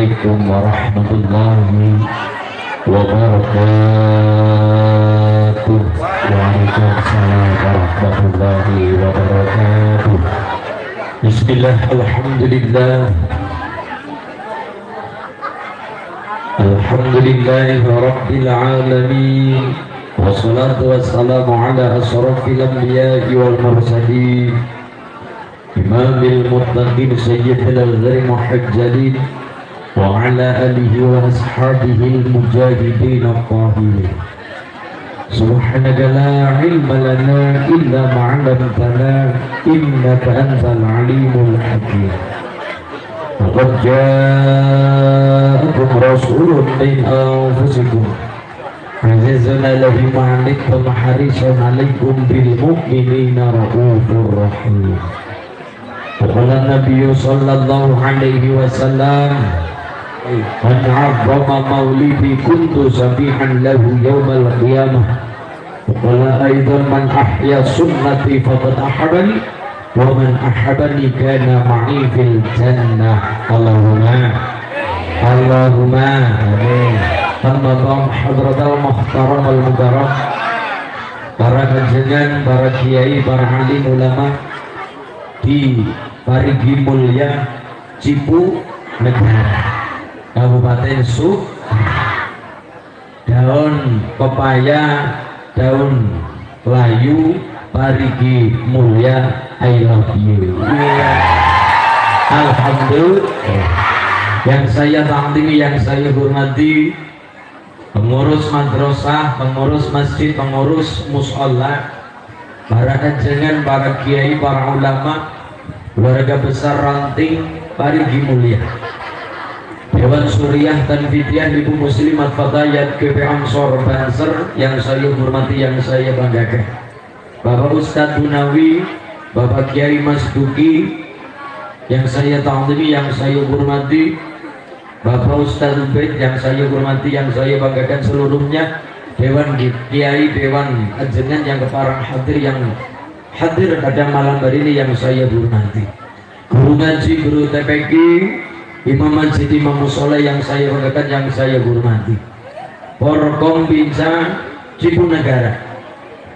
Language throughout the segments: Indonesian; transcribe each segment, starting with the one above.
Assalamualaikum warahmatullahi wabarakatuh. Waalaikumsalam warahmatullahi wabarakatuh. Bismillah, alhamdulillah. Alhamdulillahi rabbil alamin. Wassalatu wassalamu ala asrafil anbiya'i wal mursalin, imamil muttaqin sayyidil ghari muhajjalin, wa ala alihi wa ashabihi al-mujahidin al-tahirin. Subhanaka la ilma lana illa ma 'allamtana innaka antal alimul hakim. Laqad ja'akum rasulun min anfusikum azizun 'alaihi ma 'anittum harisun 'alaikum bil mu'minina raufur rahim. Qala Nabi sallallahu alaihi wasallam, man 'azzama maulidi kuntu sabihan lahu yaumal qiyamah. Qala aidan man ahya sunnati faqad ahabani wa man ahabani kana ma'i fil jannah. Allahumma amin. Amma ba'd, hadratal muhtaram wal mubarak, para kajian, para kiai, para alim ulama di Parigi Mulya Cipu Negara Kabupaten Sub, daun pepaya, daun layu, Parigi Mulya, I love you. Alhamdulillah. Yang saya takdimi, yang saya hormati pengurus madrasah, pengurus masjid, pengurus musholla, para kajian, para kiai, para ulama, keluarga besar Ranting Parigi Mulya, Dewan Suriah Tanfidiyah, Ibu Muslimat Fatayat GP Ansor Banser yang saya hormati, yang saya banggakan, Bapak Ustadz Bunawi, Bapak Kiai Mas Duki yang saya takdimi, yang saya hormati, Bapak Ustadz Ubaid yang saya hormati, yang saya banggakan seluruhnya, Dewan Kiai, Dewan Ajengan yang keparang hadir, yang hadir pada malam hari ini yang saya hormati, guru ngaji, guru TPQ, imam masjid, imam musola yang saya banggakan, yang saya hormati, Porkom Bincang Cipu Negara,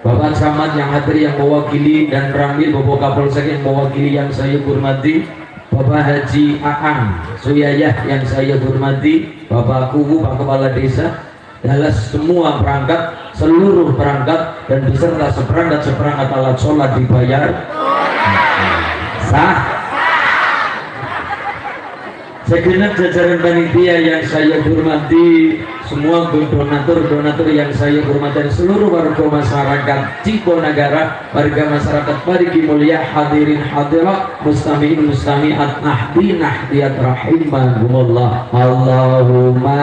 Bapak Camat yang hadir, yang mewakili, dan Ramil Bapak Kapolsek yang mewakili, yang saya hormati, Bapak Haji Aang Suyayah yang saya hormati, Bapak Kuku, Pak Kepala Desa, adalah semua perangkat, seluruh perangkat, dan beserta seperangkat alat sholat dibayar sah. Segenap jajaran panitia yang saya hormati, semua donatur yang saya hormati, dan seluruh warga masyarakat Ciponegara, warga masyarakat Parigi Mulya, hadirin hadirat, mustami'in mustami'at, nahdi nahdiyat rahimahumullah. Allahumma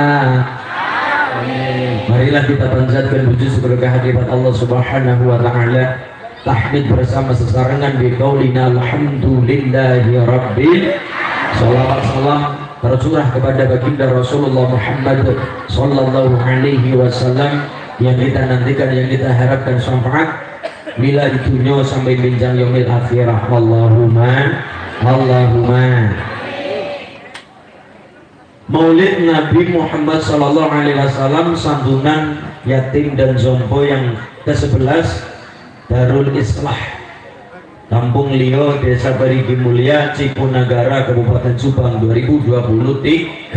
amin. Marilah kita panjatkan puji sebagai hadirat Allah Subhanahu wa taala, tahmid bersama sesarengan bi qaulina alhamdulillahi rabbil. Salawat salam tercurah kepada baginda Rasulullah Muhammad sallallahu alaihi wasallam yang kita nantikan, yang kita harapkan syafaat bila dunia sampai binjang yaumil akhirah. Allahumma Maulid Nabi Muhammad sallallahu alaihi wasallam, santunan yatim dan jompo yang ke-11 Darul Islah Kampung Lio, Desa Parigi Mulya, Cipunagara, Kabupaten Subang 2023.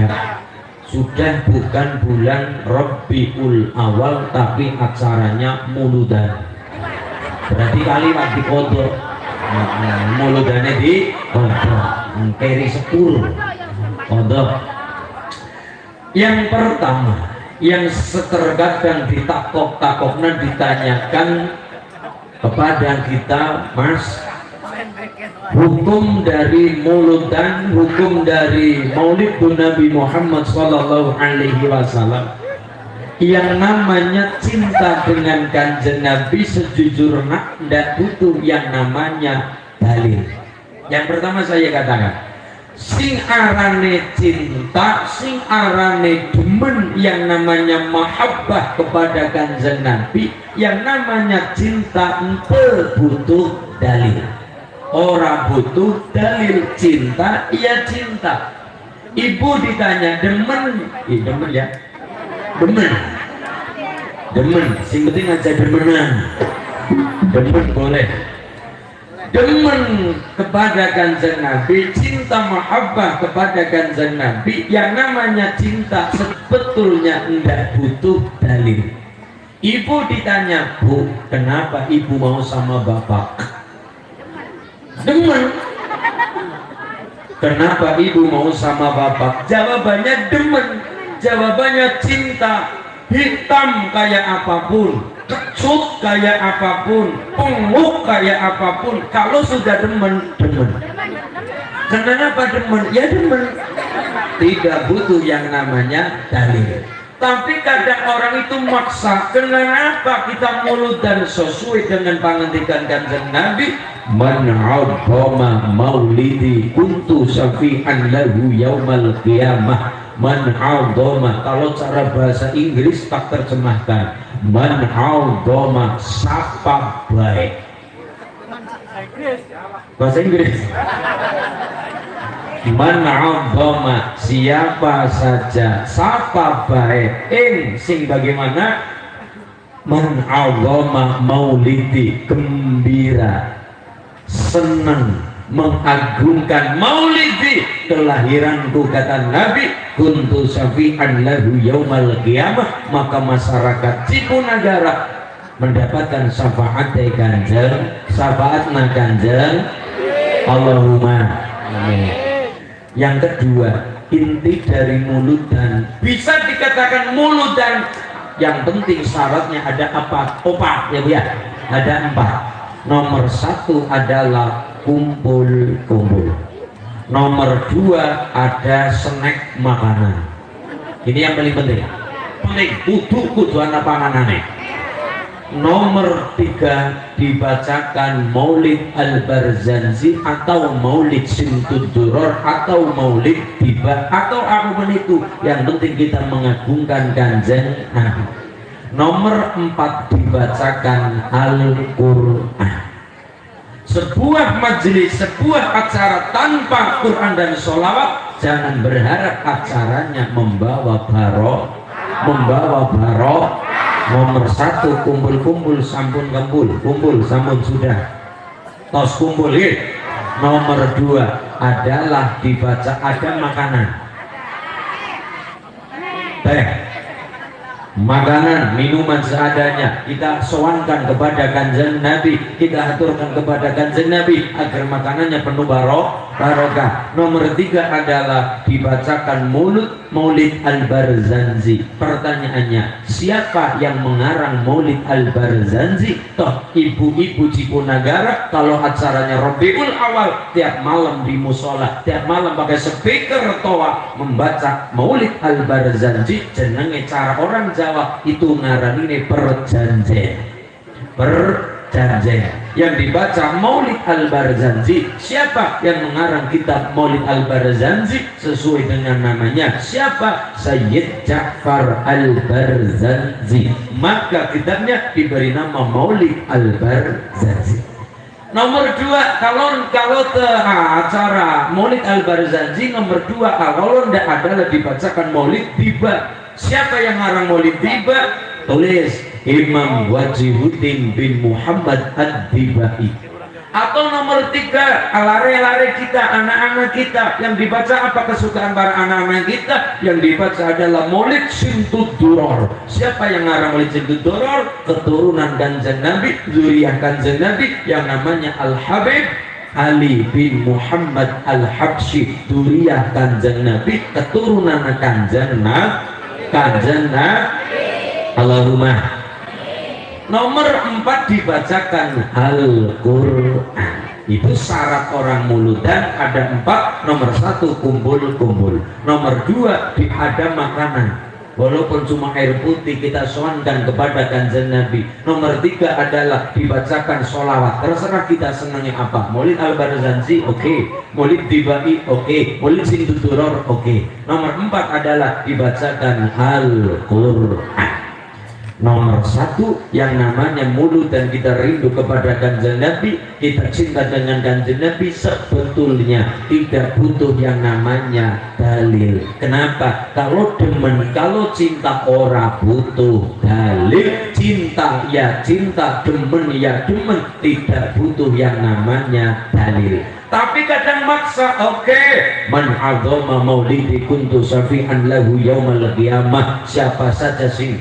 Sudah bukan bulan Rabiul Awal, tapi acaranya muludan. Berarti kalimat di kodok, muludannya di kodok, keri sepur kodok. Yang pertama, yang seterkadang ditakok-takoknya, ditanyakan kepada kita, Mas, hukum dari muludan, hukum dari Maulid Nabi Muhammad sallallahu alaihi wasallam, yang namanya cinta dengan Kanjeng Nabi sejujurnya tidak butuh yang namanya dalil. Yang pertama saya katakan, sing arane cinta, sing arane demen, yang namanya mahabbah kepada Kanjeng Nabi, yang namanya cinta ente butuh dalil. Orang butuh dalil, cinta ya cinta. Ibu ditanya demen, demen ya, demen, sing penting aja demenan, demen boleh, demen kepada Kanjeng Nabi, cinta mahabbah kepada Kanjeng Nabi. Yang namanya cinta sebetulnya tidak butuh dalil. Ibu ditanya, Bu, kenapa ibu mau sama bapak? Demen. Kenapa ibu mau sama bapak? Jawabannya demen. Jawabannya cinta. Hitam kayak apapun, kecut kayak apapun, penguk kayak apapun, kalau sudah demen, demen. Kenapa demen? Ya demen. Tidak butuh yang namanya dalil. Tapi kadang orang itu maksa. Kenapa kita mulut dan sesuai dengan pangandikan Kanjeng Nabi? Man 'azzama maulidi kuntu syafi'an lahu yaumal qiyamah. Man 'azzama, kalau cara bahasa Inggris tak terjemahkan. Man 'azzama, sapa baik. Bahasa Inggris. Man 'azzama, siapa saja, sapa baik, sing bagaimana? Man 'azzama maulidi, gembira, senang, mengagungkan maulidi, kelahiranku, kata Nabi, kuntu syafi'an lahu yaumal qiyamah, maka masyarakat Cipunagara mendapatkan syafaat dari Kanjeng, syafaatna Kanjeng. Allahumma amin. Yang kedua, inti dari muludan, bisa dikatakan muludan, yang penting syaratnya ada apa? Opat ya Bu ya, ada 4. Nomor 1 adalah kumpul-kumpul. Nomor 2 ada snack makanan. Ini yang paling penting. Kudu ana panganane. Nomor 3 dibacakan maulid al-Barzanji atau maulid Simtudduror atau maulid tiba atau apapun itu, yang penting kita mengagungkan Kanjeng Nabi. Nomor 4 dibacakan Al-Quran. Sebuah majelis, sebuah acara tanpa Quran dan sholawat, jangan berharap acaranya membawa barokah. Nomor 1 kumpul-kumpul, sampun kumpul sampun sudah tos kumpul ya. Nomor 2 adalah dibaca, ada makanan, teh, makanan, minuman seadanya, kita sowankan kepada Kanjeng Nabi, kita aturkan kepada Kanjeng Nabi agar makanannya penuh barokah. Nomor 3 adalah dibacakan maulid al-Barzanji. Pertanyaannya, siapa yang mengarang maulid al-Barzanji? Toh ibu-ibu Cipunagara kalau acaranya Rabiul Awal tiap malam di musola, tiap malam pakai speaker toa membaca maulid al-Barzanji. Jenenge cara orang Jawa itu ngaranine perjanjian. Yang dibaca maulid al-Barzanji. Siapa yang mengarang kitab maulid al-Barzanji? Sesuai dengan namanya, siapa? Sayyid Ja'far al-Barzanji. Maka kitabnya diberi nama maulid al-Barzanji. Nomor 2, kalau acara maulid al-Barzanji, nomor 2 kalau tidak adalah dibacakan maulid tiba. Siapa yang ngarang maulid tiba? Tulis Imam Wajihuddin bin Muhammad Ad-Dibai. Atau nomor 3, lare-lare kita, anak-anak kita, yang dibaca apa kesukaan para anak-anak kita? Yang dibaca adalah maulid Simtudduror. Siapa yang ngarang maulid Simtudduror? Keturunan Kanjeng Nabi, zuriyah Kanjeng Nabi, yang namanya Al-Habib Ali bin Muhammad Al-Habsyi, zuriyah Kanjeng Nabi, keturunan Kanjeng Nabi. Allahumma. Nomor 4 dibacakan Al-Quran. Itu syarat orang muludan ada 4. Nomor 1 kumpul-kumpul. Nomor 2 ada makanan. Walaupun cuma air putih kita soankan kepada Kanjeng Nabi. Nomor 3 adalah dibacakan sholawat. Terserah kita senangnya apa. Maulid al-Barzanji oke. Maulid Dibai oke. Maulid Simtudduror oke. Nomor 4 adalah dibacakan Al-Quran. Nomor satu yang namanya mulut dan kita rindu kepada kanjeng Nabi, kita cinta dengan kanjeng Nabi, sebetulnya tidak butuh yang namanya dalil. Kenapa? Kalau demen, kalau cinta ora butuh dalil. Cinta ya cinta, demen ya demen, tidak butuh yang namanya dalil. Tapi kadang maksa, oke. Man adzama maulidi kuntu syafi'an lahu yaumal qiyamah. Siapa saja sih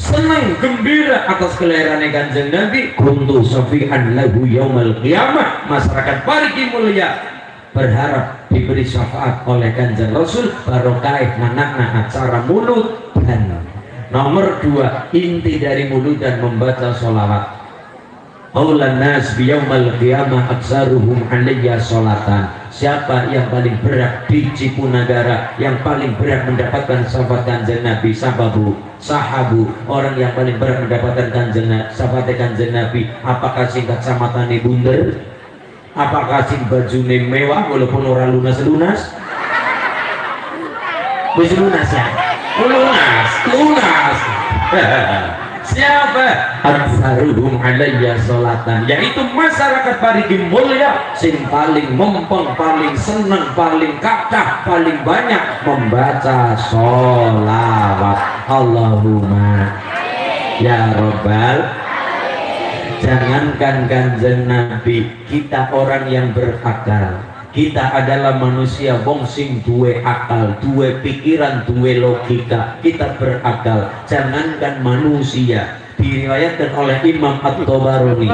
senang gembira atas kelahiran kanjeng Nabi, kuntu syafi'an lahu yaumal qiyamah, masyarakat Parigi Mulia berharap diberi syafaat oleh kanjeng Rasul barokah manakna acara mulut. Dan nomor dua, inti dari mulut dan membaca sholawat. Aulan nas biyaumal qiyamah aksaruhum alayya sholatan. Siapa yang paling berat di Cipunagara, yang paling berat mendapatkan syafaat kanjeng Nabi? Sahabu, orang yang paling berat mendapatkan syafaat kanjeng Nabi. Apakah sing kacamata bunder? Apakah sing bajune mewah walaupun orang lunas? Wis lunas ya? Lunas. Siapa? Aksaruhum alayya sholatan, yaitu masyarakat Parigi Mulia sing paling mempeng, paling senang, paling kathah, paling banyak membaca sholawat. Allahumma ya Rabbal. Jangankan kanjeng Nabi, kita orang yang berakal, kita adalah manusia wong sing duwe akal, duwe pikiran, duwe logika, kita berakal. Jangankan manusia, diriwayatkan oleh Imam At-Tabarani,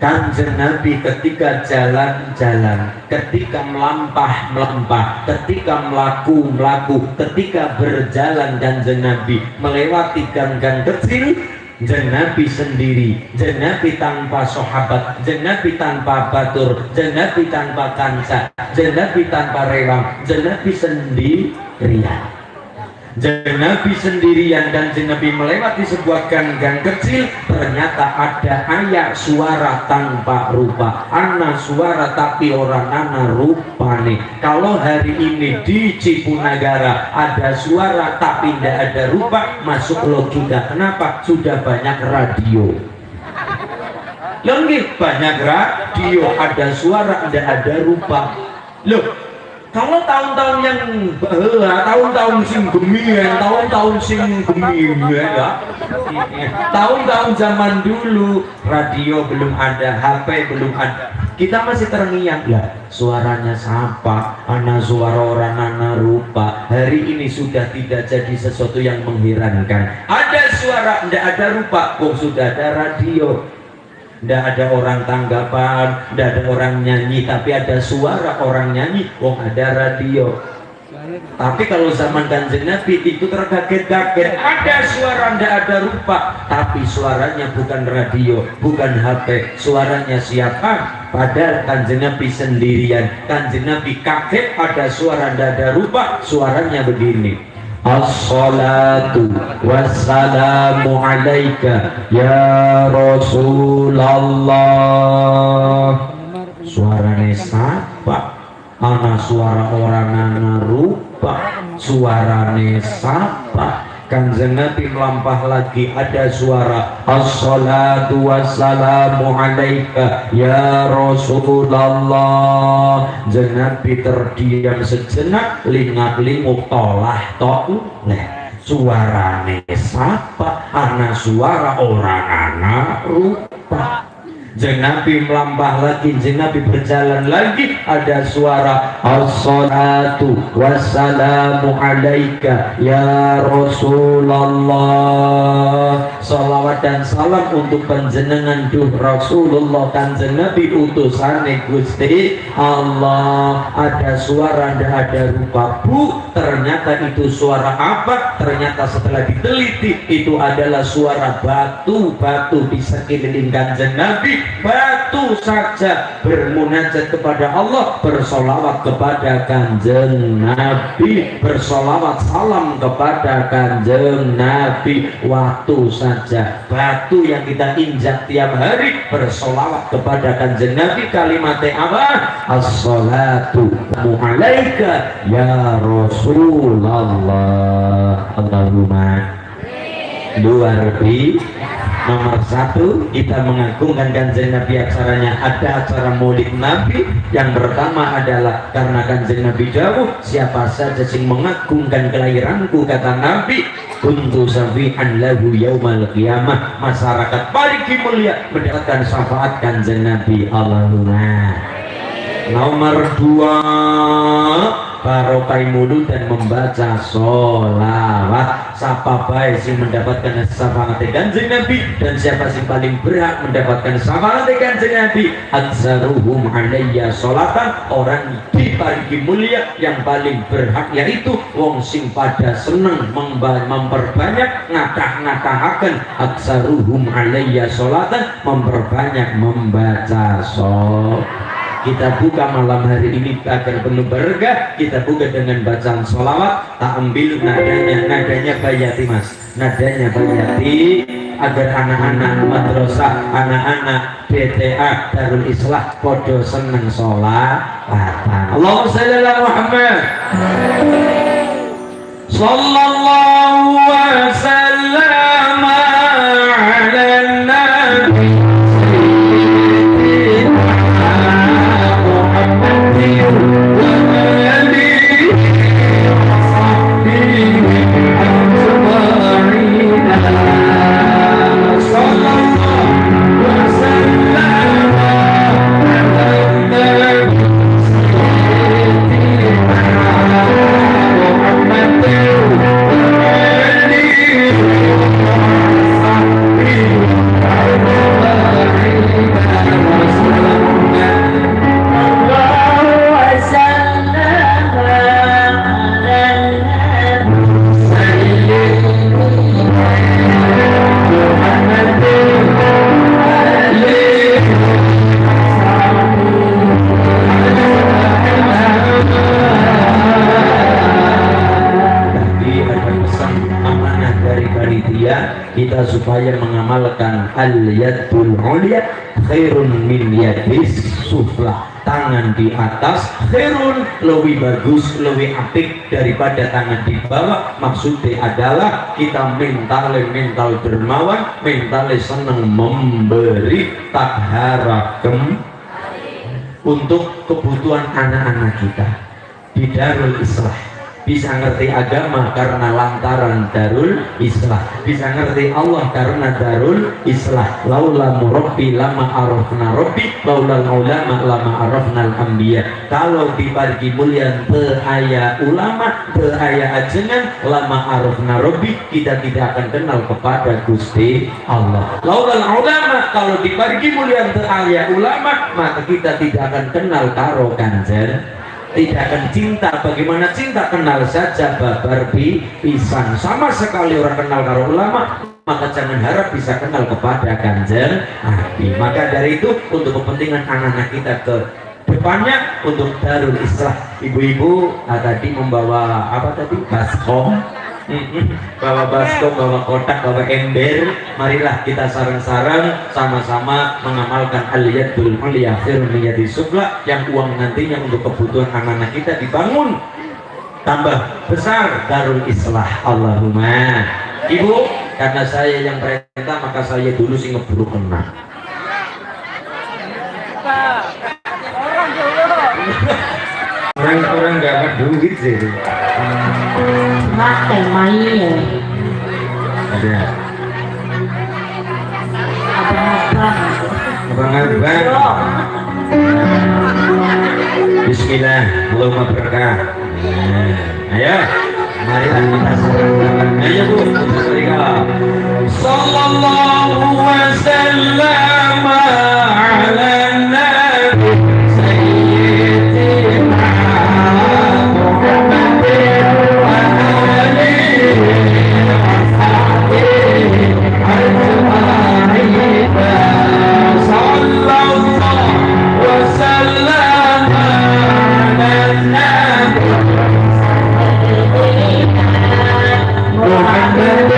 kanjeng Nabi ketika jalan-jalan, ketika melampah, ketika melaku, ketika berjalan kanjeng Nabi melewati gang-gang kecil, kanjeng Nabi sendiri, kanjeng Nabi tanpa sahabat, kanjeng Nabi tanpa batur, kanjeng Nabi tanpa kanca, kanjeng Nabi tanpa rewang, kanjeng Nabi sendirian. Kanjeng Nabi sendirian, kanjeng Nabi melewati sebuah gang-gang kecil, ternyata ada ayat suara tanpa rupa, ana suara tapi orang ana rupane. Kalau hari ini di Cipunagara ada suara tapi tidak ada rupa, masuk logika. Kenapa? Sudah banyak radio. Lenggih, banyak radio, ada suara tidak ada rupa. Loh, kalau tahun-tahun yang tahun-tahun sing gemian, tahun-tahun zaman dulu radio belum ada, HP belum ada, kita masih terngiang ya suaranya siapa, ana suara orang ana rupa. Hari ini sudah tidak jadi sesuatu yang mengherankan. Ada suara tidak ada rupa, kok sudah ada radio. Tidak ada orang tanggapan, tidak ada orang nyanyi, tapi ada suara orang nyanyi, wong ada radio. Tapi kalau zaman kanjeng Nabi itu terkaget-kaget, ada suara tidak ada rupa, tapi suaranya bukan radio, bukan HP, suaranya siapa? Padahal kanjeng Nabi sendirian. Kanjeng Nabi kaget ada suara tidak ada rupa, suaranya begini. As-salatu wassalamu alaika ya Rasulullah. Suaranya siapa? Ana suara orang ana rupa, suaranya siapa? Kanjeng Nabi melampah lagi, ada suara as-salatu wassalamu alaika ya Rasulullah. Kanjeng Nabi terdiam sejenak, lingak-linguk tolah toleh. Suarane siapa? Ana suara orang ana rupa. Kanjeng Nabi melampah lagi, kanjeng Nabi berjalan lagi, ada suara as-salatu wassalamu alaika ya Rasulullah. Salawat dan salam untuk panjenengan duh Rasulullah, kanjeng Nabi utusane Gusti Allah. Ada suara ndak ada rupa. Bu, ternyata itu suara apa? Ternyata setelah diteliti itu adalah suara batu-batu di sekeliling kanjeng Nabi. Batu saja bermunajat kepada Allah, bersolawat kepada kanjeng Nabi, bersolawat salam kepada kanjeng Nabi. Waktu saja batu yang kita injak tiap hari bersolawat kepada kanjeng Nabi. Kalimatnya apa? As-salatu alaika ya Rasulullah. Allahumma luar biasa. Nomor satu, kita mengagungkan Kanjeng Nabi. Acaranya ada acara Maulid Nabi. Yang pertama adalah karena Kanjeng Nabi jauh, siapa saja sing mengagungkan kelahiranku, kata Nabi, kuntu syafi'an lahu yaumal qiyamah, masyarakat parigi mulia mendapatkan syafaat Kanjeng Nabi. Allahumma. Nomor dua, barokai mulut dan membaca sholawat. Siapa baik sih mendapatkan syafaat Kanjeng Nabi, dan siapa sih paling berhak mendapatkan syafaat Kanjeng Nabi? Aktsaruhum alayya sholatan, orang di parigi mulia yang paling berhak yaitu wong sing pada seneng memperbanyak ngatah-ngatahaken. Aktsaruhum alayya sholatan, memperbanyak membaca sholawat. Kita buka malam hari ini agar penuh berkah. Kita buka dengan bacaan sholawat. Tak ambil nadanya bayati mas, nadanya bayati, agar anak-anak madrasah, anak-anak BTA Darul Islah podo seneng sholawatan. Allahumma sholli ala Muhammad. Sallallahu wa sallam ala nabi kita supaya mengamalkan al-yadul ulya khairun min yadis sufla. Tangan di atas khairun, lebih bagus, lebih apik daripada tangan di bawah. Maksudnya adalah kita mental dermawan, mental senang memberi, tak harapkan untuk kebutuhan anak-anak kita di Darul Islah. Bisa ngerti agama karena lantaran Darul Islah, bisa ngerti Allah karena Darul Islah. Laula murabbi lama arafna rabbi, laula ulama lama arafna al-anbiya. Kalau di pargi mulia beaya ulama, beaya ajengan, lama arafna rabbi, kita tidak akan kenal kepada Gusti Allah. Laula ulama, kalau di pargi mulia beaya ulama, maka kita tidak akan kenal karo Kanjeng, tidak akan cinta. Bagaimana cinta? Kenal saja babar pisang, sama sekali orang kenal karo ulama, maka jangan harap bisa kenal kepada Kanjeng Nabi. Maka dari itu, untuk kepentingan anak-anak kita ke depannya, untuk Darul Islah, ibu-ibu tadi membawa apa tadi? Baskom, bawa baskom, bawa kotak, bawa ember. Marilah kita sarang-sarang sama-sama mengamalkan al-yadul ulya khairun min yadis sufla, yang uang nantinya untuk kebutuhan anak-anak kita dibangun tambah besar Darul Islah. Allahumma. Ibu, karena saya yang perintah, maka saya dulu sih ngeburu kena. Orang-orang gak ada duit sih. Makan main. Ada. Abang-abang. Bismillah, Allahumma berkah. Ayo, marilah kita serahkan. Ayo Bu, sallallahu wasallam ala nabi sayyidina Muhammad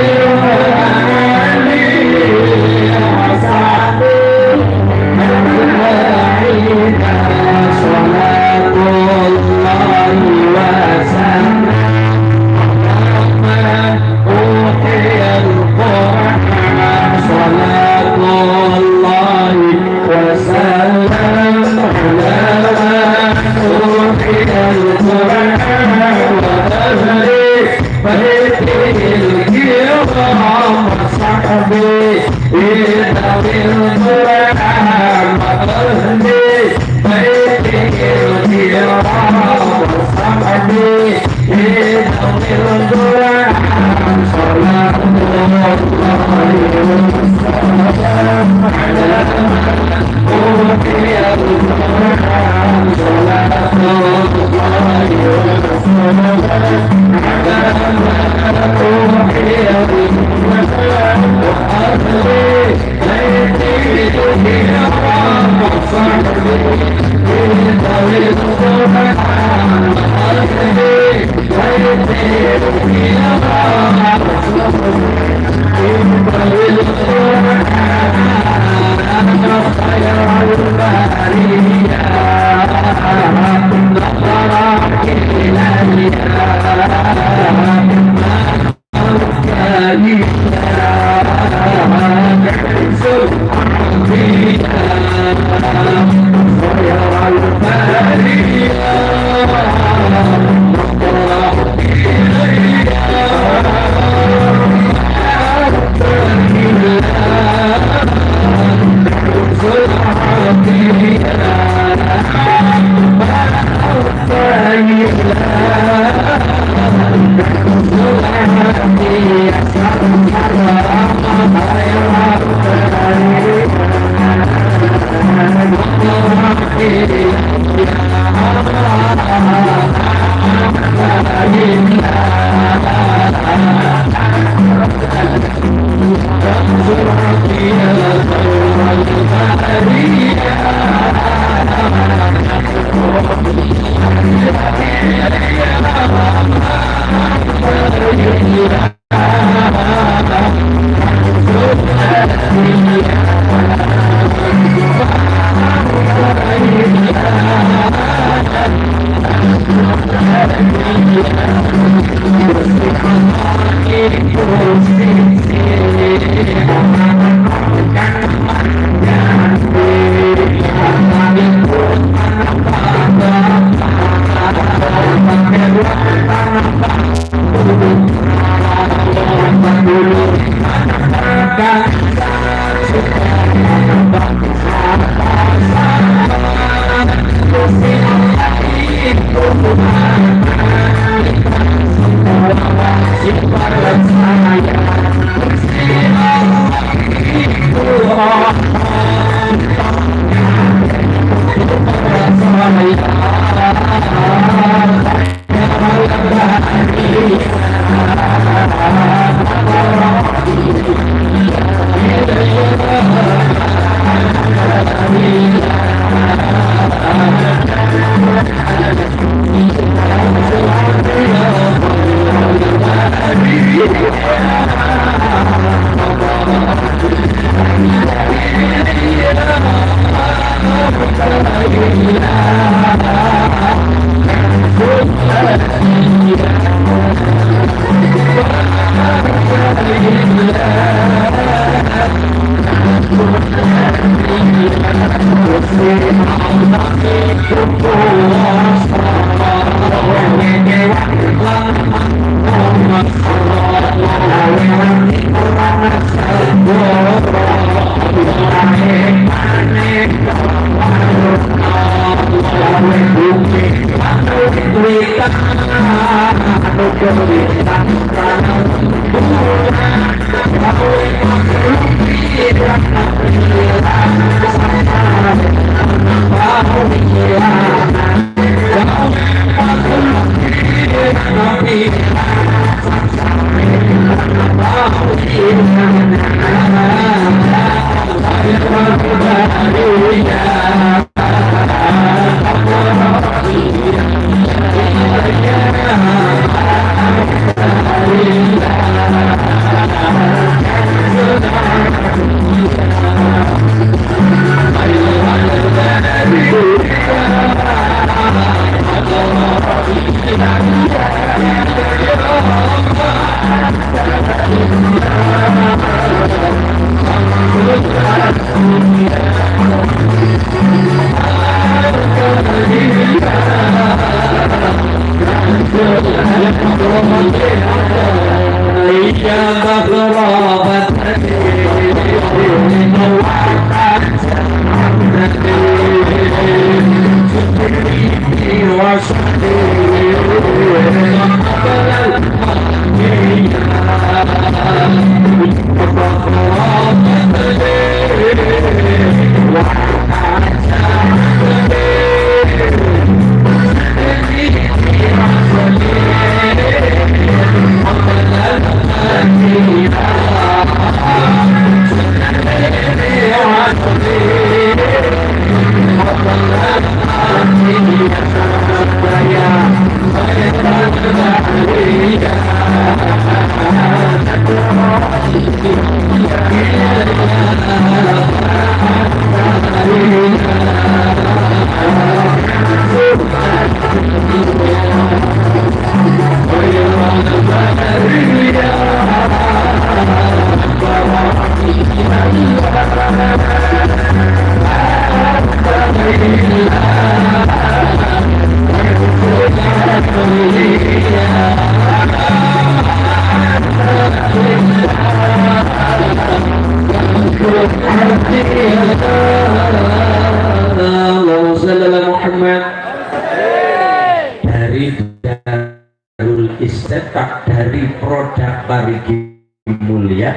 Dari Darul Istetak, dari produk Parigi Mulia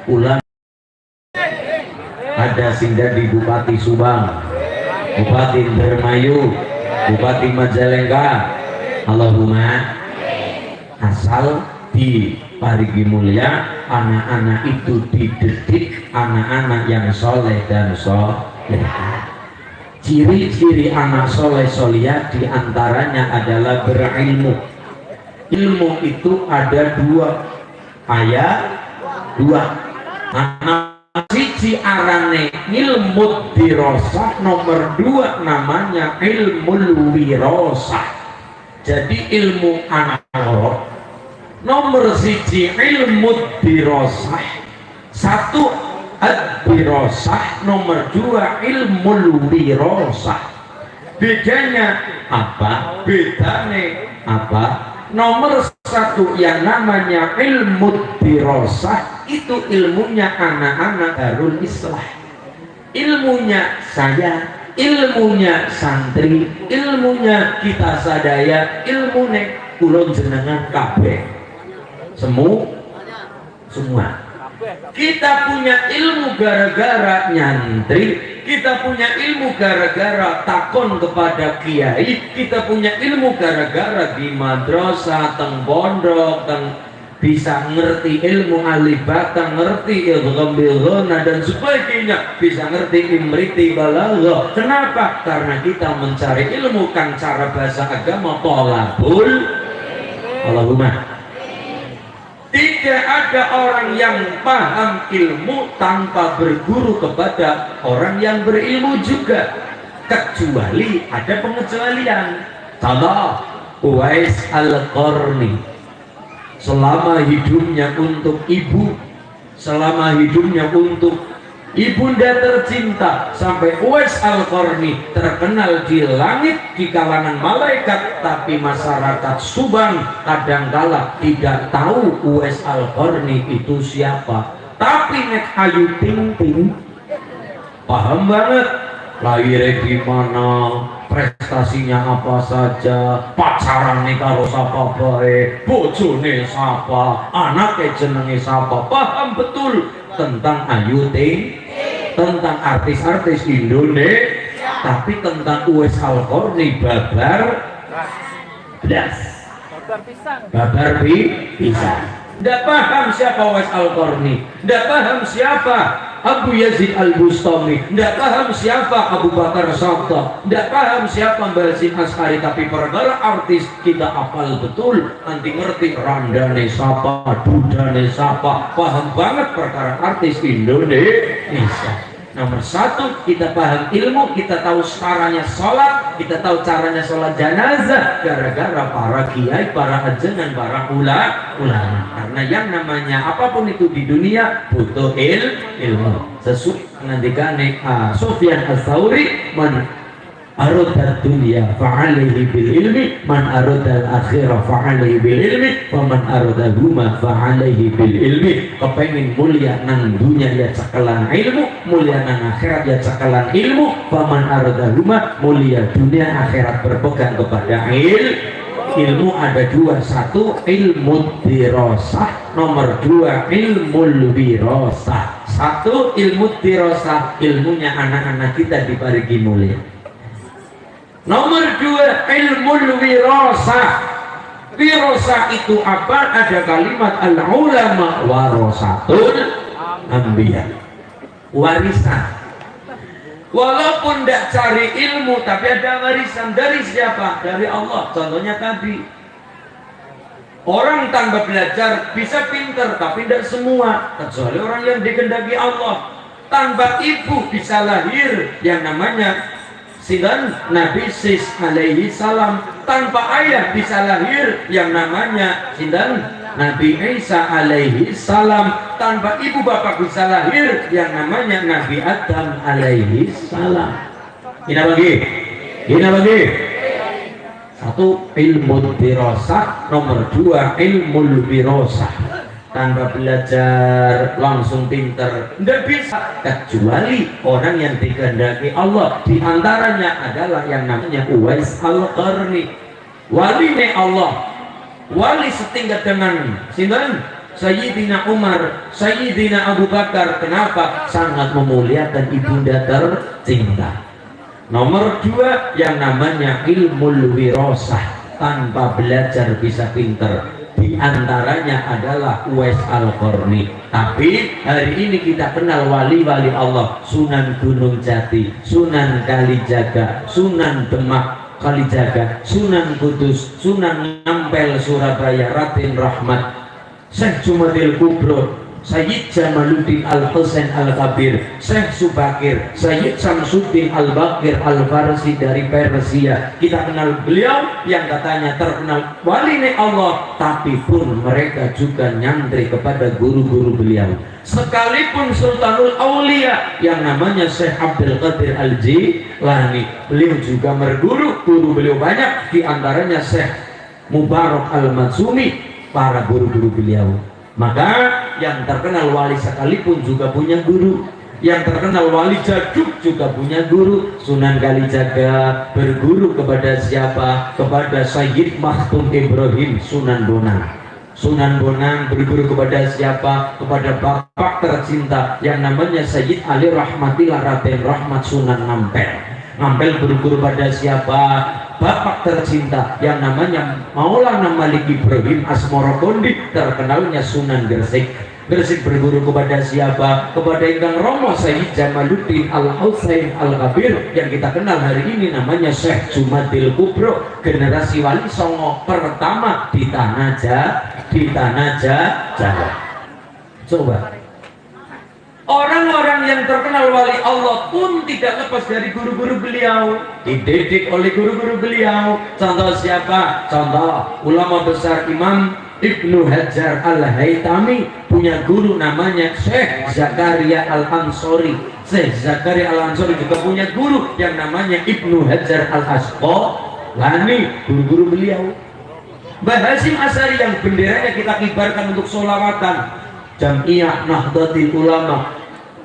ulama ada singgah di Bupati Subang, Bupati Indramayu, Bupati Majalengka. Allahumma, asal di Parigi Mulia anak-anak itu dididik anak-anak yang soleh dan soleh. Ciri-ciri anak soleh solihah diantaranya adalah berilmu. Ilmu itu ada dua, dua. Anak siji arane ilmu dirosah, nomor dua namanya ilmu wirosah. Jadi ilmu anak nomor siji ilmu dirosah, satu ad-dirosah, nomor dua ilmu wirosah. Bedanya apa? Bedanya apa? Nomor satu yang namanya ilmu dirosah itu ilmunya anak-anak Darul Islah, ilmunya saya, ilmunya santri, ilmunya kita sadaya, ilmunya kulon jenengan kabeh semua. Kita punya ilmu gara-gara nyantri, kita punya ilmu gara-gara takon kepada kiai, kita punya ilmu gara-gara di madrasah, teng pondok, bisa ngerti ilmu alibata, ngerti ilmu bilghana dan sebagainya, bisa ngerti imriti balaghah. Kenapa? Karena kita mencari ilmu kan cara bahasa agama tolabul. Allahumma. Tidak ada orang yang paham ilmu tanpa berguru kepada orang yang berilmu juga, kecuali ada pengecualian. Contoh, Uwais Al-Qarni selama hidupnya untuk ibu, selama hidupnya untuk ibunda tercinta, sampai Uwais Al-Qarni terkenal di langit di kalangan malaikat, tapi masyarakat Subang kadangkala tidak tahu Uwais Al-Qarni itu siapa. Tapi nek Ayu Ting Ting paham banget, lahirnya di mana, prestasinya apa saja, pacaran nih karo sapa bae, bojone sapa, anaknya jenenge sapa, paham betul tentang Ayu Ting, tentang artis-artis Indonesia. Tapi tentang Uwais Al-Qarni babar belas, babar pisang. Tidak paham siapa Uwais Al-Qarni, tidak paham siapa Abu Yazid Al-Bustami, tidak paham siapa Abu Bakar Sabta, tidak paham siapa Mbak Sin Askari. Tapi perkara artis kita hafal betul, nanti ngerti randane sapa, dudane sapa, paham banget perkara artis Indonesia. Nomor satu, kita paham ilmu, kita tahu caranya sholat, kita tahu caranya sholat jenazah, gara-gara para kiai, para ajengan, para ulama. Karena yang namanya apapun itu di dunia butuh ilmu. Sesuai dengan dikane Sufyan Ats-Tsauri, aroda dunya fa'alaihi bil ilmi, man aroda akhirah fa'alaihi bil ilmi, wa man aroda huma fa'alaihi bil ilmi. Kepengin mulia nang dunya ya cakalan ilmu, mulia nang akhirat ya cakalan ilmu. Wa man aroda huma, mulia dunia akhirat berpegang kepada ilmu. Ada dua, satu ilmu dirosah, nomor dua ilmu wirosah. Satu ilmu dirosah, ilmunya anak-anak kita diparingi mulia. Nomor dua ilmu wirosah. Wirosah itu apa? Ada kalimat al ulama warasatul anbiya, warisan. Walaupun tidak cari ilmu, tapi ada warisan. Dari siapa? Dari Allah. Contohnya tadi, orang tanpa belajar bisa pinter, tapi tidak semua, kecuali orang yang dikehendaki Allah. Tanpa ibu bisa lahir yang namanya sinten Nabi Sis alaihi salam. Tanpa ayah bisa lahir yang namanya sinten Nabi Isa alaihi salam. Tanpa ibu bapak bisa lahir yang namanya Nabi Adam alaihi salam. Ini bagi satu ilmu dirosah, nomor dua ilmu wirosah. Tanpa belajar langsung pinter tidak bisa, kecuali orang yang dikehendaki Allah. Di antaranya adalah yang namanya Uwais Al-Qarni, wali Allah. Wali setingkat dengan sinten Sayyidina Umar, Sayyidina Abu Bakar. Kenapa? Sangat memuliakan ibunda tercinta. Nomor dua yang namanya ilmu wirosah. Tanpa belajar bisa pinter. Di antaranya adalah Uwais Al-Qarni. Tapi hari ini kita kenal wali-wali Allah: Sunan Gunung Jati, Sunan Kalijaga, Sunan Demak Kalijaga, Sunan Kudus, Sunan Ampel Surabaya, Raden Rahmat, Syekh Jumadil Kubro, Sayyid Jamaluddin Al-Husain Al-Kabir, Syekh Subakir, Sayyid Samsuddin Al-Bakir Al-Farsi dari Persia. Kita kenal beliau yang katanya terkenal wali Allah, tapi pun mereka juga nyantri kepada guru-guru beliau. Sekalipun Sultanul Aulia yang namanya Syekh Abdul Qadir Al-Jilani, beliau juga berguru, guru beliau banyak, di antaranya Syekh Mubarak Al-Matsumi, para guru-guru beliau. Maka yang terkenal wali sekalipun juga punya guru. Yang terkenal wali Jaduk juga punya guru. Sunan Kalijaga berguru kepada siapa? Kepada Sayyid Makhtum Ibrahim Sunan Bonang. Sunan Bonang berguru kepada siapa? Kepada bapak tercinta yang namanya Sayyid Ali Rahmatillah Raden Rahmat Sunan Ngampel. Ngampel berguru pada siapa? Bapak tercinta yang namanya Maulana Malik Ibrahim Asmorokondi, terkenalnya Sunan Gresik. Gresik berguru kepada siapa? Kepada Ingkang Romo Sayyid Jamaluddin Al-Husain Al-Kabir yang kita kenal hari ini namanya Syekh Jumadil Kubro, generasi wali songo pertama di tanah Jawa. Coba, orang-orang yang terkenal wali Allah pun tidak lepas dari guru-guru beliau, dididik oleh guru-guru beliau. Contoh siapa? Contoh ulama besar Imam Ibnu Hajar Al-Haytami punya guru namanya Syekh Zakaria Al-Ansori. Syekh Zakaria Al-Ansori juga punya guru yang namanya Ibnu Hajar Al-Asqalani, guru-guru beliau. Mbah Hasyim Asy'ari yang benderanya kita kibarkan untuk sholawatan, Jam'iyah Nahdlatul Ulama,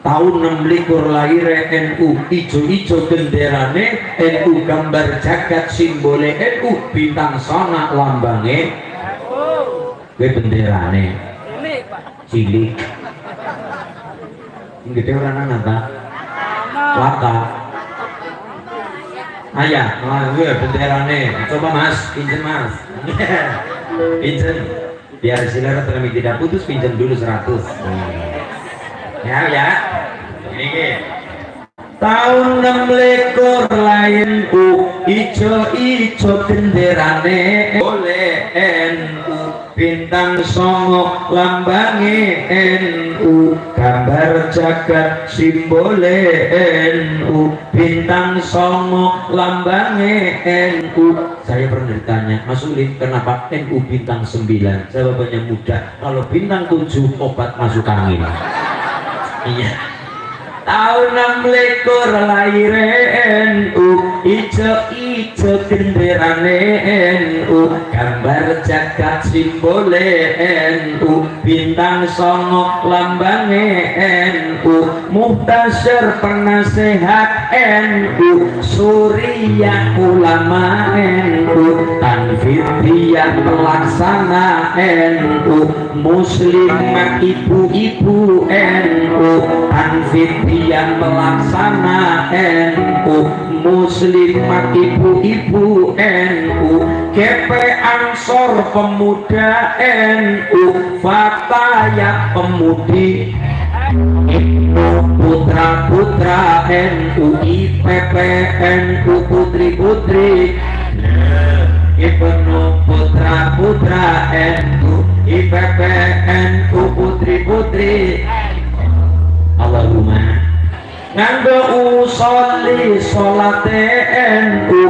tahun 26 lahir NU, ijo-ijo benderane NU, gambar jagat simbole NU, bintang sona lambange gue benderane cilik gede orang nanta laka ayah gue benderane. Coba mas, pinjam mas. Pinjam biar silakan kami tidak putus, pinjam dulu 100. Ya ini tahun 26 lahirku, ijo-ijo benderane oleh NU, bintang songo lambange NU, gambar jagat simbole NU, bintang songo lambange NU. Saya pernah ditanya, Mas Ulin, kenapa NU bintang 9? Jawabannya mudah, kalau bintang 7 obat masuk angin. Iya, tahun 16 lahiren ijo genderane NU gambar jagat simbole NU bintang songo lambange NU muhtasyar penasehat NU Surya ulama NU tanfidiyah pelaksana NU muslim ibu-ibu NU tanfidiyah pelaksana NU muslimat ibu-ibu NU GP Ansor pemuda NU Fatayat pemudi putra-putra NU IPP NU putri-putri Ibnu putra-putra NU IPP NU putri-putri Allahumma nganggo usolli sholate NU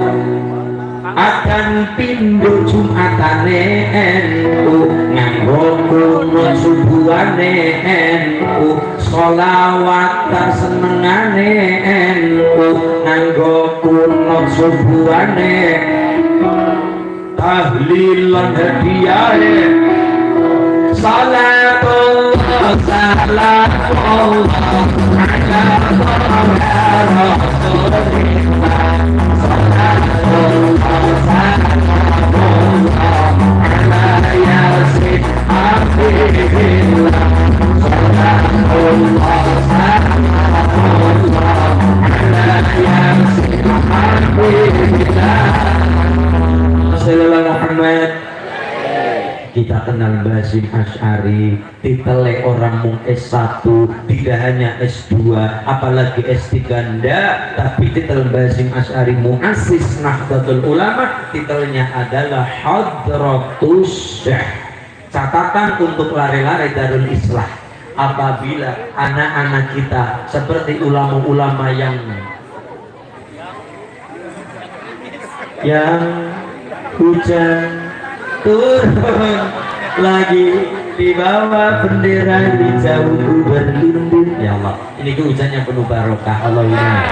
akan pindho jumatane NU nganggo kunut subuhane NU sholawat senengane NU nganggo kunut subuhane tahlilan hadiyahe salatullah salamullah ala rasulillah salatullah salamullah ala yasin habibillah salatullah salamullah ala yasin habibillah sallallahu Muhammad. Kita kenal Basim Asy'ari, titelnya orang mung S1, tidak hanya S2, apalagi S3 ndak, tapi titel Basim Asy'ari Muassis Nahdlatul Ulama, titelnya adalah Hadratus Syekh. Catatan untuk lari-lari Darul Islah, apabila anak-anak kita seperti ulama-ulama yang hujan turun lagi di bawah bendera hijau berlindung ya Allah, ini hujannya penuh barokah Allahumma.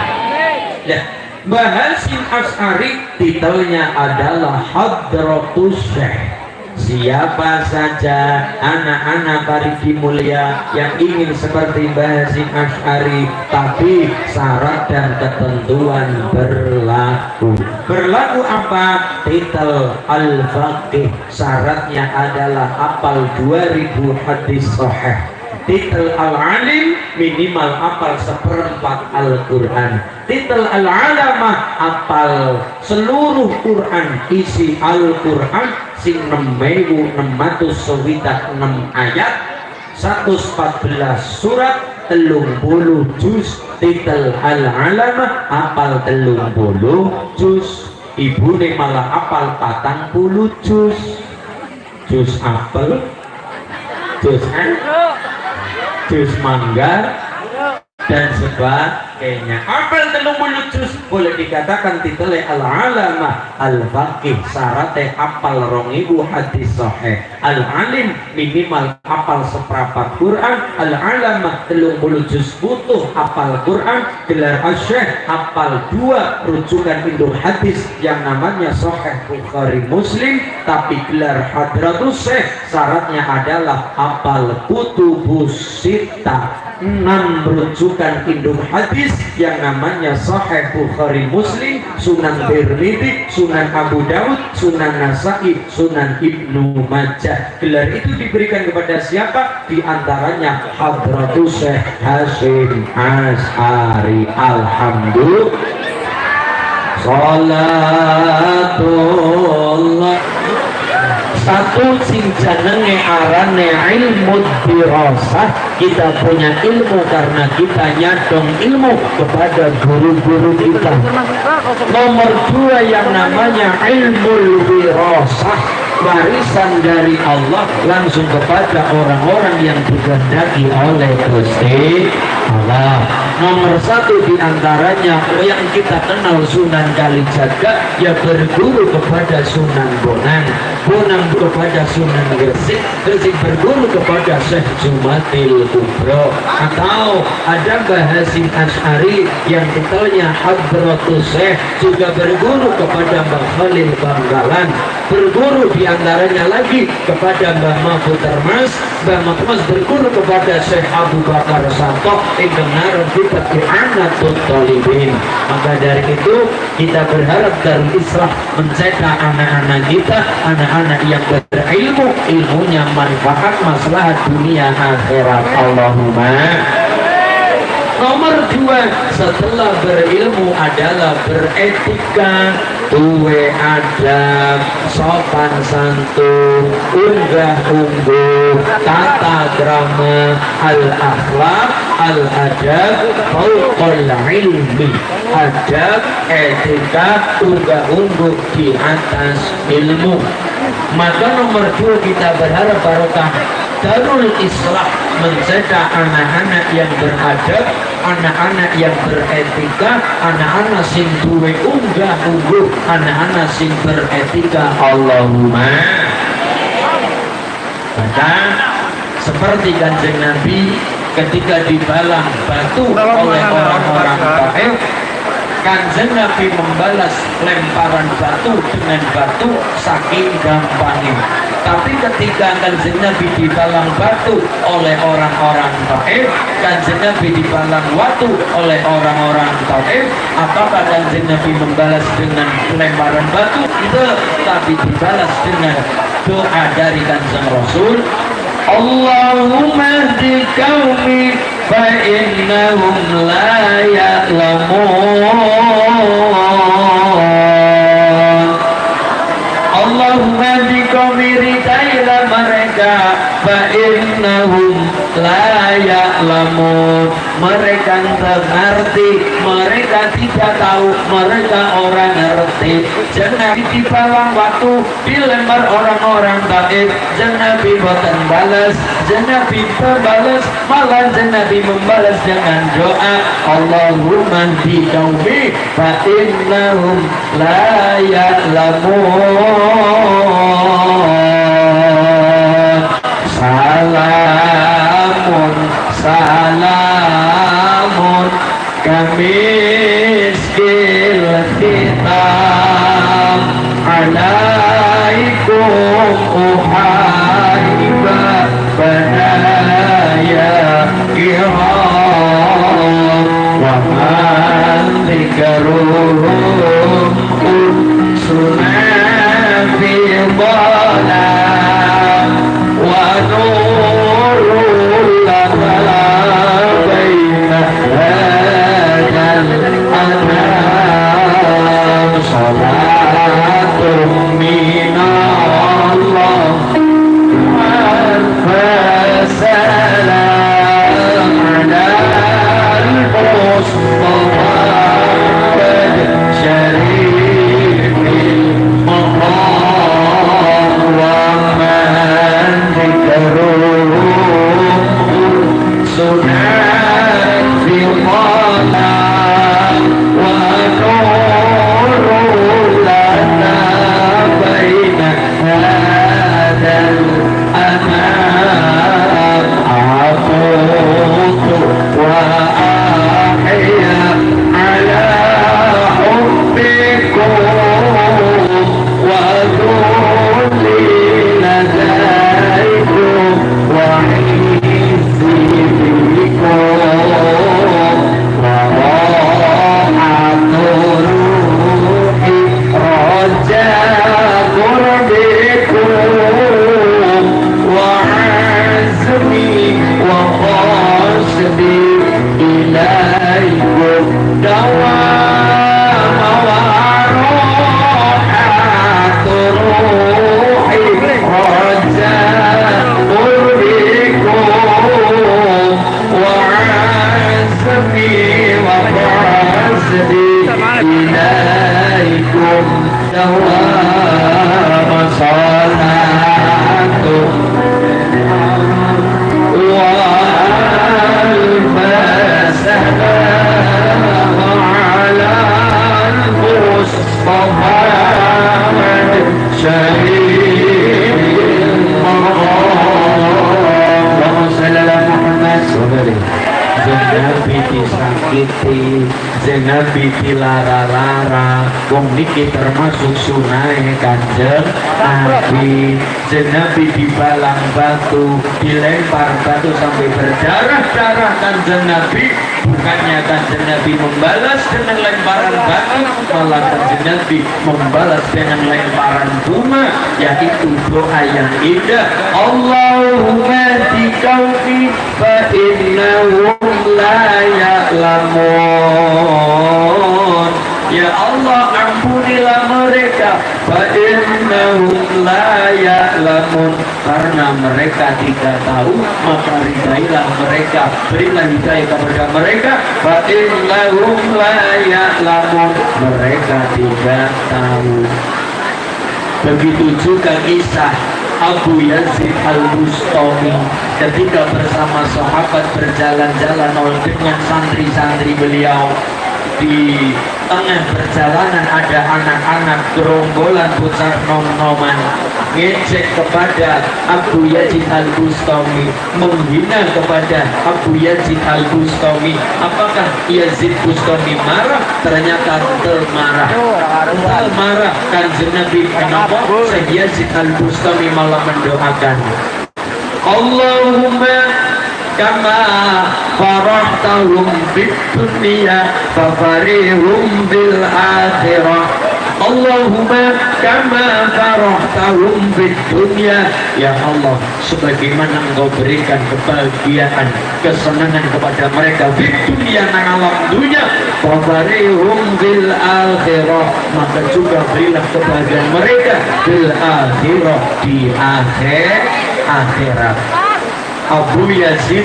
Ya, Basim Asy'ari titelnya adalah Hadratus Syekh. Siapa saja anak-anak parigi mulia yang ingin seperti Basim Asy'ari, tapi syarat dan ketentuan berlaku. Berlaku apa? Titel Al-Faqih, syaratnya adalah hafal 2000 hadis sahih. Titel Al-Alim minimal hafal 1/4 Al-Quran. Titel Al-Alamah hafal seluruh Quran, isi Al-Quran sing 6.606 ayat, 114 surat, 30 juz. Titel Al-Alamah hafal 30 juz. Ibune malah hafal 40 juz. Juz apel, juz jus mangga dan sebagainya. Apel 30 juz boleh dikatakan titelnya Al-Alamah. Al-Faqih syaratnya apal 2000 hadis sahih. Al-Alim minimal apal 1/4 Quran. Al-Alamah 30 juz butuh apal Quran. Gelar Asy-Syaikh apal 2 rujukan induk hadis yang namanya Sahih Bukhari Muslim, tapi gelar Hadratus Syekh syaratnya adalah apal kutubus sittah, 6 rujukan induk hadis yang namanya Sahih Bukhari Muslim, Sunan Tirmidzi, Sunan Abu Daud, Sunan Nasa'i, Sunan Ibnu Majah. Gelar itu diberikan kepada siapa? Di antaranya Hadratus Syekh Hasyim Asy'ari. Alhamdulillah. Salatullah. Satu sing jenenge arane ilmu dirasah. Kita punya ilmu karena kita nyadong ilmu kepada guru-guru kita. Nomor 2 yang namanya ilmu wirasah. warisan dari Allah langsung kepada orang-orang yang dikehendaki oleh Gusti Allah. Nomor satu diantaranya yang kita kenal Sunan Kalijaga, ya berguru kepada Sunan Bonang, Bonang kepada Sunan Gresik, Gresik berguru kepada Syekh Jumatil Kubro. Atau ada Mbah Hasyim Asy'ari yang titelnya Hadratus Syekh, juga berguru kepada Mbah Khalil Bangkalan. Berguru diantaranya lagi kepada Mbah Mahfud Termas. Mbah Mahfud berguru kepada Syekh Abu Bakar Sato ingkang ngarep dipati Anatul Thalibin. Maka dari itu kita berharap Darul Islah mencetak anak-anak kita, anak-anak yang berilmu, ilmunya manfaat maslahat dunia akhirat. Allahumma. Nomor dua, setelah berilmu adalah beretika, duwe adab, sopan santun, unggah ungguh, tata krama, al akhlak, al adab, fauqal ilmi. Adab, etika, unggah ungguh di atas ilmu. Maka nomor dua kita berharap barokah Darul Islah mencetak anak-anak yang beradab, anak-anak yang beretika, anak-anak sing duwe unggah ungguh, anak-anak sing beretika. Allahumma. Maka seperti Kanjeng Nabi ketika dibalang batu oleh orang-orang Taif, Kanjeng Nabi membalas lemparan batu dengan batu saking gampangnya. Tapi ketika Kanjeng Nabi dibalang batu oleh orang-orang Taif, Kanjeng Nabi dibalang watu oleh orang-orang Taif, apakah Kanjeng Nabi membalas dengan lemparan batu? Tapi dibalas dengan doa dari Kanjeng Rasul. Allahumma hdi qaumi fa innahum la ya'lamun. Allahumma hdi qaumi, ridailah mereka, fa innahum la ya'lamun. Mereka tidak ngerti, mereka tidak tahu, mereka orang ngerti. Jangan dibalang waktu dilempar orang-orang Taif, jangan boten balas, jangan balas, malah jangan membalas dengan doa. Allahumma hdi qaumi fa innahum la ya'lamun. Salamun salamun kamiskil hitam alaikum uhaiba banaya kiram wa man dikaruhum sunan fi dhalam wa nurul lana baina hadal anam salatun minallah wa salam ala al-mustafa syarifil maqam wa man dikaruhum sunan fi dhalam wa nurul lana baina hadal anam afutu wa ahya ala hubbikum wa dhulli ladaikum wa izzi fikum nyakiti Nabi dilara-lara wong niki termasuk sunai Kanjeng Nabi. Nabi dibalang batu, dilempar batu sampai berdarah-darah Kanjeng Nabi. Bukannya Kanjeng Nabi membalas dengan lemparan batu, malah Kanjeng Nabi membalas dengan lemparan bunga, yaitu doa yang indah. Allahumma dikaufi fa innahum la ya'lamun. Ya Allah, ampunilah mereka, fa innahum la ya'lamun, karena mereka tidak tahu, maka ridailah mereka, berilah hidayah kepada mereka, fa innahum la ya'lamun, mereka tidak tahu. Begitu juga kisah Abu Yazid Al-Bustami ketika bersama sahabat berjalan-jalan dengan santri-santri beliau. Di tengah perjalanan ada anak-anak gerombolan bocah nom-noman ngecek kepada Abu Yazid Al-Bustami, menghina kepada Abu Yazid Al-Bustami. Apakah Yazid Bustami marah? Ternyata termarah. Kanjeng Nabi kenapa? Yazid Al-Bustami malah mendoakan, Allahumma kama farahtahum bid dunya fafarihum bil akhirah. Allahumma kama farahtahum bid dunya, ya Allah, sebagaimana Engkau berikan kebahagiaan, kesenangan kepada mereka bid dunya, nang alam dunia, fafarihum bil akhirah, maka juga berilah kebahagiaan mereka bil akhirah, di akhirat. Abu Yazid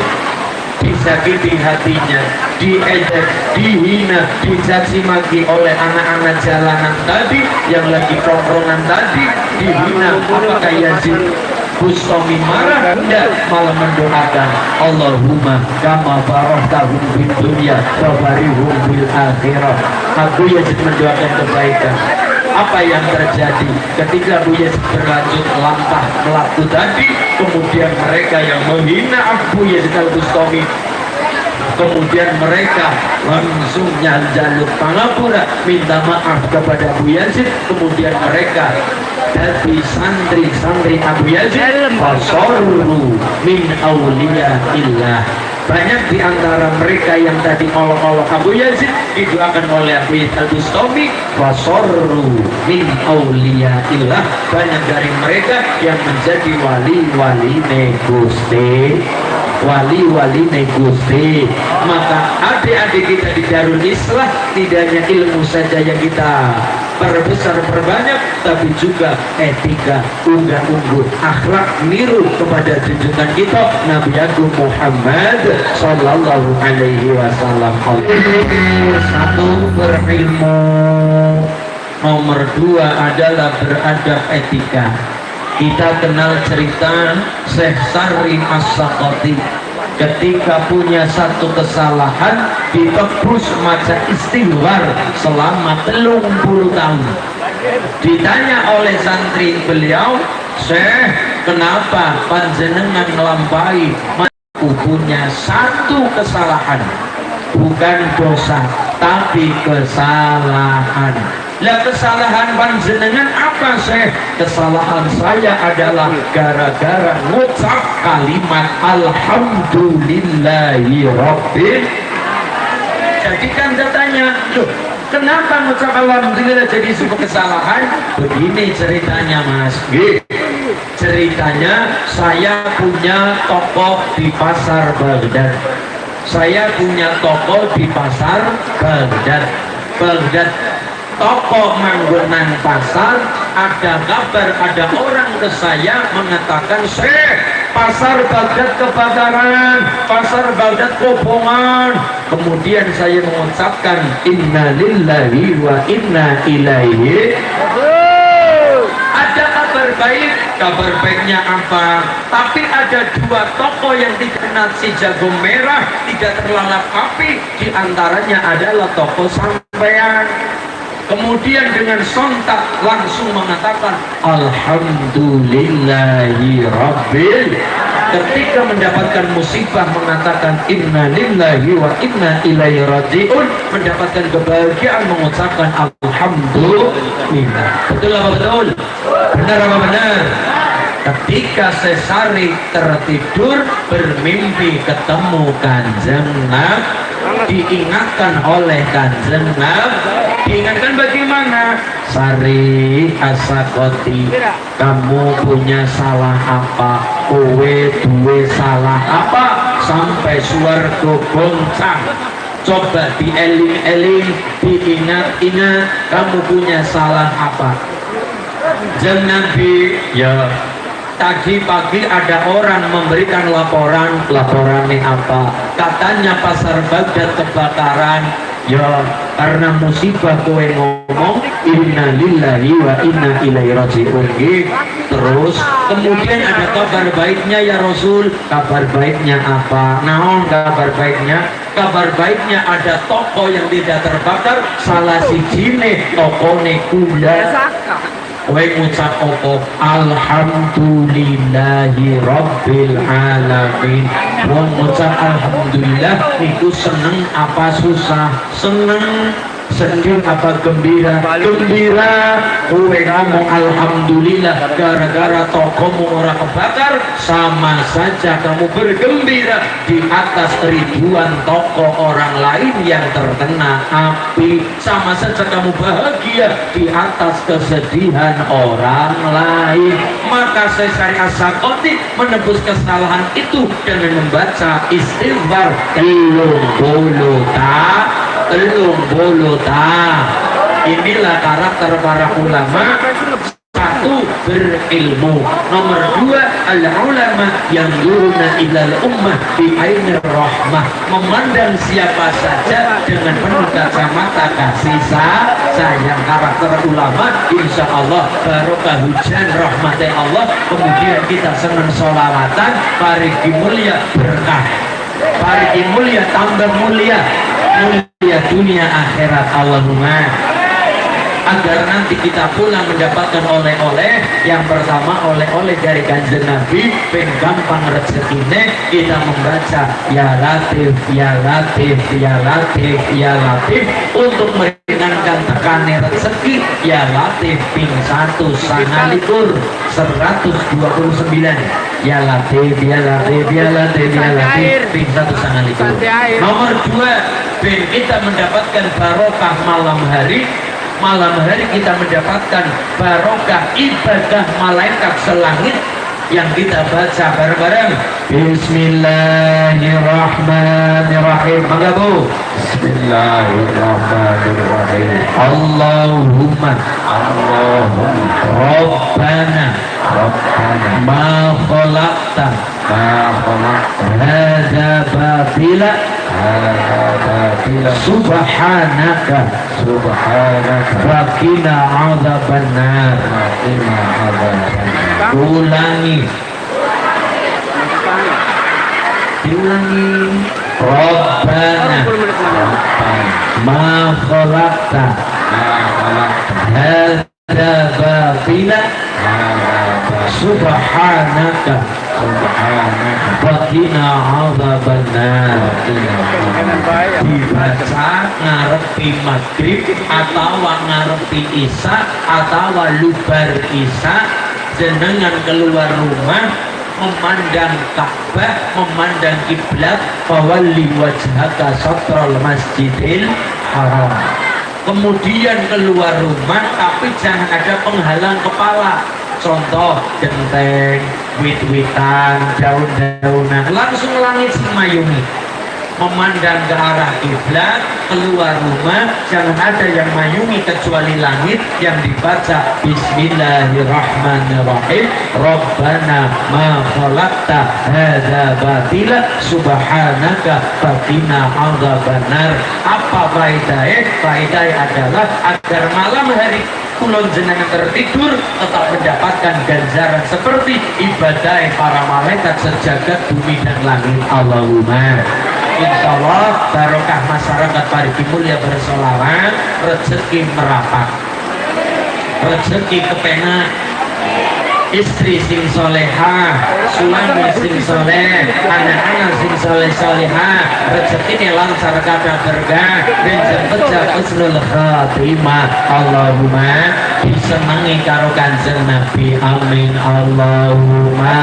disakiti hatinya, diejek, dihina, dicaci maki oleh anak-anak jalanan tadi yang lagi tongkrongan tadi, dihina. Apakah Yazid Bustami marah? Tidak, malah mendoakan, Allahumma kama farahtahum bid dunya fafarihum bil akhirah. Abu Yazid mendoakan kebaikan. Apa yang terjadi ketika Abu Yazid berlanjut langkah melaku tadi, kemudian mereka yang menghina Abu Yazid Al-Bustami, kemudian mereka langsung jaluk pangapura, minta maaf kepada Abu Yazid, kemudian mereka dari santri-santri Abu Yazid fasorru min awliya illah. Banyak di antara mereka yang tadi olok-olok Abu Yazid didoakan oleh Abu Yazid Al-Bustami fasorru min awliya illah. Banyak dari mereka yang menjadi wali-wali Gusti, wali-wali Gusti. Maka adik-adik kita di Darul Islah, tidak hanya ilmu saja yang kita perbesar perbanyak, tapi juga etika, unggah-ungguh, akhlak, niru kepada junjungan kita Nabi Agung Muhammad Sallallahu Alaihi Wasallam. Satu, berilmu. Nomor dua adalah beradab, etika. Kita kenal cerita Syekh Sarim As-Sakoti. Ketika punya satu kesalahan, ditebus maca istighfar selama 30 tahun. Ditanya oleh santri beliau, Syekh, kenapa panjenengan melampai? Aku punya satu kesalahan, bukan dosa, tapi kesalahan. Lah kesalahan panjenengan apa, Syekh? Kesalahan saya adalah gara-gara ngucap kalimat alhamdulillahi rabbil. Jadi kan katanya, loh, kenapa ngucap alhamdulillah jadi sebuah kesalahan? Begini ceritanya, Mas. Ceritanya, saya punya toko di pasar Baghdad. Saya punya toko di pasar Baghdad. Toko manggonan pasar, ada kabar ada orang ke saya mengatakan, Syekh, pasar Baghdad kebakaran, pasar Baghdad kobongan. Kemudian saya mengucapkan inna lillahi wa inna ilaihi. Ada kabar baik, kabar baiknya apa? Tapi ada dua toko yang tidak nasi jagung merah, tidak terlalap api. Di antaranya adalah toko sampean. kemudian dengan sontak langsung mengatakan alhamdulillahi rabbil, ketika mendapatkan musibah mengatakan inna lillahi wa inna ilaihi raji'un, mendapatkan kebahagiaan mengucapkan alhamdulillah. Betul apa betul? Benar apa benar? Ketika Sesari tertidur bermimpi ketemu Kanjeng Nabi, diingatkan oleh Kanjeng Nabi, diingatkan bagaimana? Sari Asakoti, kamu punya salah apa? Kowe duwe salah apa? Sampai suarga goncang. Coba dieling-eling, diingat-ingat, kamu punya salah apa? Kanjeng Nabi, ya tadi pagi ada orang memberikan laporan ini apa? Katanya pasar Baghdad kebakaran. Ya karena musibah kowe ngomong inna lillahi wa inna ilaihi raji'un. Terus kemudian ada kabar baiknya ya Rasul. Kabar baiknya apa? Naon kabar baiknya? Kabar baiknya ada toko yang tidak terbakar, salah sijine tokone kula. Kowe ngucap opo alhamdulillahi rabbil alamin. Wong ngucap alhamdulillah niku seneng apa susah? Seneng. Sedih apa gembira? Gembira. Kowe ngomong alhamdulillah gara-gara tokomu orang kebakar, sama saja kamu bergembira di atas ribuan toko orang lain yang terkena api. Sama saja kamu bahagia di atas kesedihan orang lain. Maka Sesari Asakoti menebus kesalahan itu dengan membaca istighfar telung bolu ta. Inilah karakter para ulama. Satu, berilmu. Nomor dua, al-ulama yang yuruna ilal ummah bi ainir rahmah, memandang siapa saja dengan penuh kacamata kasih sayang. Karakter ulama insya Allah barokah hujan rahmatnya Allah. Kemudian kita senang sholawatan, parigi mulia berkah, parigi mulia tambah mulia dunia akhirat. Allahumma, agar nanti kita pulang mendapatkan oleh-oleh. Yang pertama oleh-oleh dari Kanjeng Nabi, ben gampang rezekine kita membaca ya latif ya latif ya latif ya latif untuk meringankan tekanan rezeki. Ya latif ping 1 sanalikur 129 ya latif ya latif ya latif ya latif ping 1 sanalikur. Nomor 2, ben kita mendapatkan barokah malam hari. Malam hari kita mendapatkan barokah ibadah malaikat selangit yang kita baca bareng-bareng. Bismillahirrahmanirrahim. Mangga Bu. Bismillahirrahmanirrahim. Allahumma Rabbana ma khalaqta hadza batila subhanaka fakina adzabannar. Ulangi Rabbana ma khalaqta hadza batila subhanaka fakina adzabannar. Dibaca ngarepi maghrib atau ngarepi isya atau lubar isya, jenengan keluar rumah memandang Ka'bah, memandang kiblat, fawalli wajhaka satral masjidil haram. Kemudian keluar rumah tapi jangan ada penghalang kepala. Contoh genteng, wit-witan, daun-daunan, langsung langit semayungi. Memandang ke arah kiblat, keluar rumah jangan ada yang mayungi kecuali langit yang dibaca Bismillahirrahmanirrahim. Rabbana ma khalaqta hadza batila subhanaka fakina adzabannar. Apa faedahnya? Faedahnya adalah agar malam hari kulon jenengan tertidur tetap mendapatkan ganjaran seperti ibadah para malaikat sejagat bumi dan langit. Allahumma. insyaallah barokah masyarakat parigi mulia bersolawat rezeki merapat rezeki kepenak istri sing solehah suami sing soleh anak-anak sing soleh-solehah rezeki lancar kata berkah dan cepet husnul khatimah Allahumma disenangi karo kanjeng Nabi amin Allahumma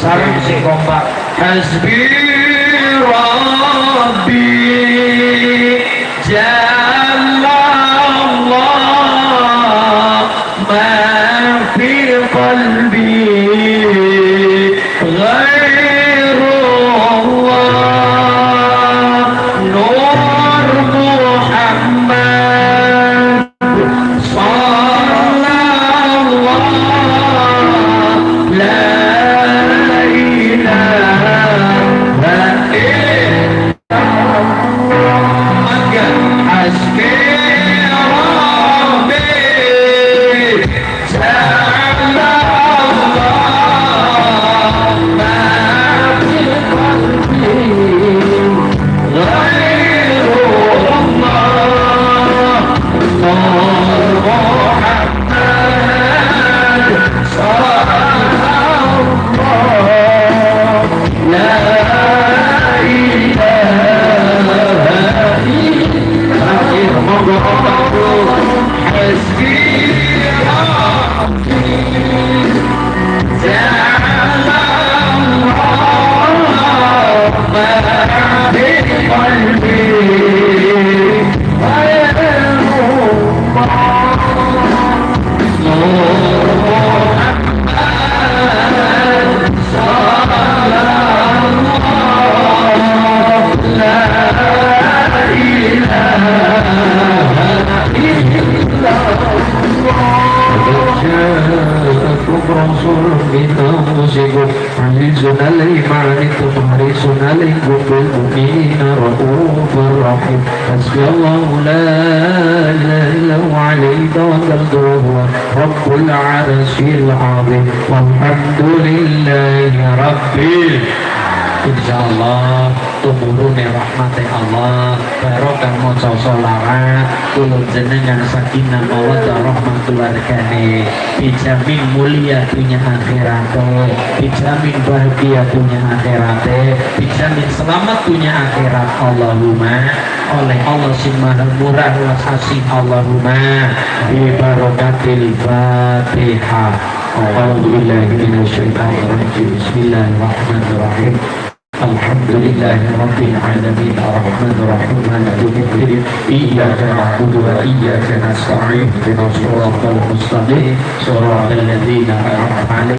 sareng sing kompak hasbi rabbi jalallah ma في قلبي غير الله نور محمد صلى الله لا إله إلا الله حسبي حسبي الله لا إله إلا هو عليه توكلت وهو رب العرش العظيم والحمد لله رب insyaallah tumurune rahmati Allah barokah maca sholawat kula jenengan sakinah mawaddah rahmat keluargane dijamin mulia dunia akhirat dijamin bahagia dunia akhirat dijamin selamat dunia akhirat Allahumma oleh Allah sing maha murah welas asih Allahumma bi barakatil Fatihah. A'udzubillahi minasyaitonir rajim. Bismillahirrahmanirrahim. Alhamdulillahi rabbil alamin arrahmanir rahim maliki yaumiddin iyyaka na'budu wa iyyaka nasta'in ihdinas siratal mustaqim siratal ladzina an'amta 'alaihim